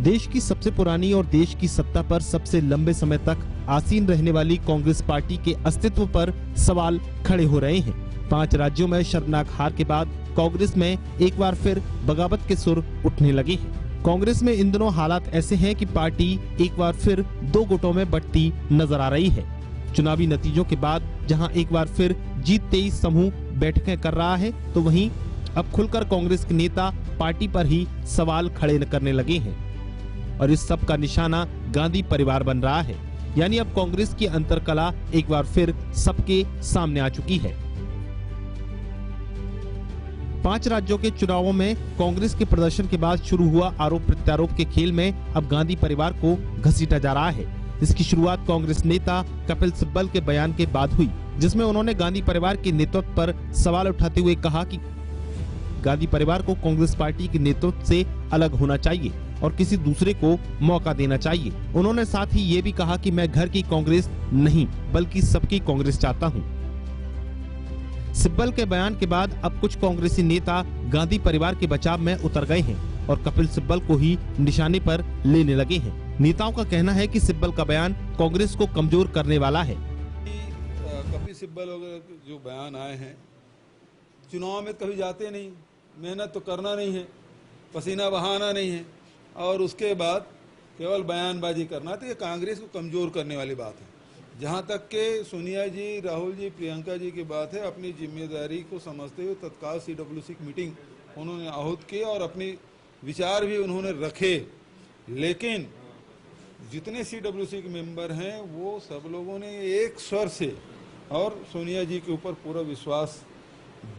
देश की सबसे पुरानी और देश की सत्ता पर सबसे लंबे समय तक आसीन रहने वाली कांग्रेस पार्टी के अस्तित्व पर सवाल खड़े हो रहे हैं। 5 राज्यों में शर्मनाक हार के बाद कांग्रेस में एक बार फिर बगावत के सुर उठने लगे हैं। कांग्रेस में इन दिनों हालात ऐसे हैं कि पार्टी एक बार फिर 2 गुटों में बंटती नजर आ रही है। चुनावी नतीजों के बाद जहां एक बार फिर G23 समूह बैठकें कर रहा है, तो वहीं अब खुलकर कांग्रेस के नेता पार्टी पर ही सवाल खड़े करने लगे हैं और इस सब का निशाना गांधी परिवार बन रहा है। यानी अब कांग्रेस की अंतरकला एक बार फिर सबके सामने आ चुकी है। 5 राज्यों के चुनावों में कांग्रेस के प्रदर्शन के बाद शुरू हुआ आरोप प्रत्यारोप के खेल में अब गांधी परिवार को घसीटा जा रहा है। इसकी शुरुआत कांग्रेस नेता कपिल सिब्बल के बयान के बाद हुई, जिसमें उन्होंने गांधी परिवार के नेतृत्व पर सवाल उठाते हुए कहा कि गांधी परिवार को कांग्रेस पार्टी के नेतृत्व से अलग होना चाहिए और किसी दूसरे को मौका देना चाहिए। उन्होंने साथ ही ये भी कहा कि मैं घर की कांग्रेस नहीं बल्कि सबकी कांग्रेस चाहता हूं। सिब्बल के बयान के बाद अब कुछ कांग्रेसी नेता गांधी परिवार के बचाव में उतर गए हैं और कपिल सिब्बल को ही निशाने पर लेने लगे हैं। नेताओं का कहना है कि सिब्बल का बयान कांग्रेस को कमजोर करने वाला है। कपिल सिब्बल वगैरह जो बयान आए हैं, चुनाव में कभी जाते नहीं, मेहनत तो करना नहीं है, पसीना बहाना नहीं है और उसके बाद केवल बयानबाजी करना, तो ये कांग्रेस को कमज़ोर करने वाली बात है। जहाँ तक के सोनिया जी, राहुल जी, प्रियंका जी की बात है, अपनी जिम्मेदारी को समझते हुए तत्काल CWC की मीटिंग उन्होंने आहूत की और अपने विचार भी उन्होंने रखे, लेकिन जितने CWC के मेंबर हैं वो सब लोगों ने एक स्वर से और सोनिया जी के ऊपर पूरा विश्वास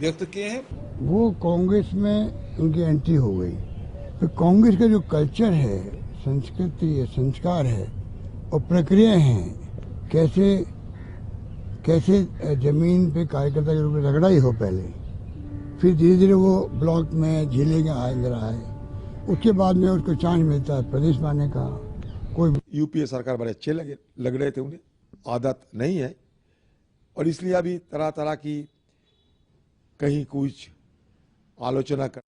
व्यक्त किए हैं। वो कांग्रेस में उनकी एंट्री हो गई, तो कांग्रेस का जो कल्चर है, संस्कृति है, संस्कार है और प्रक्रियाएं हैं, कैसे जमीन पे कार्यकर्ता के रूप में रगड़ाई हो पहले, फिर धीरे धीरे वो ब्लॉक में जिले के अंदर आए, उसके बाद में उसको चांस मिलता है प्रदेश में आने का। कोई यूपीए सरकार बड़े अच्छे लग रहे थे, उन्हें आदत नहीं है और इसलिए अभी तरह तरह की कहीं कुछ आलोचना कर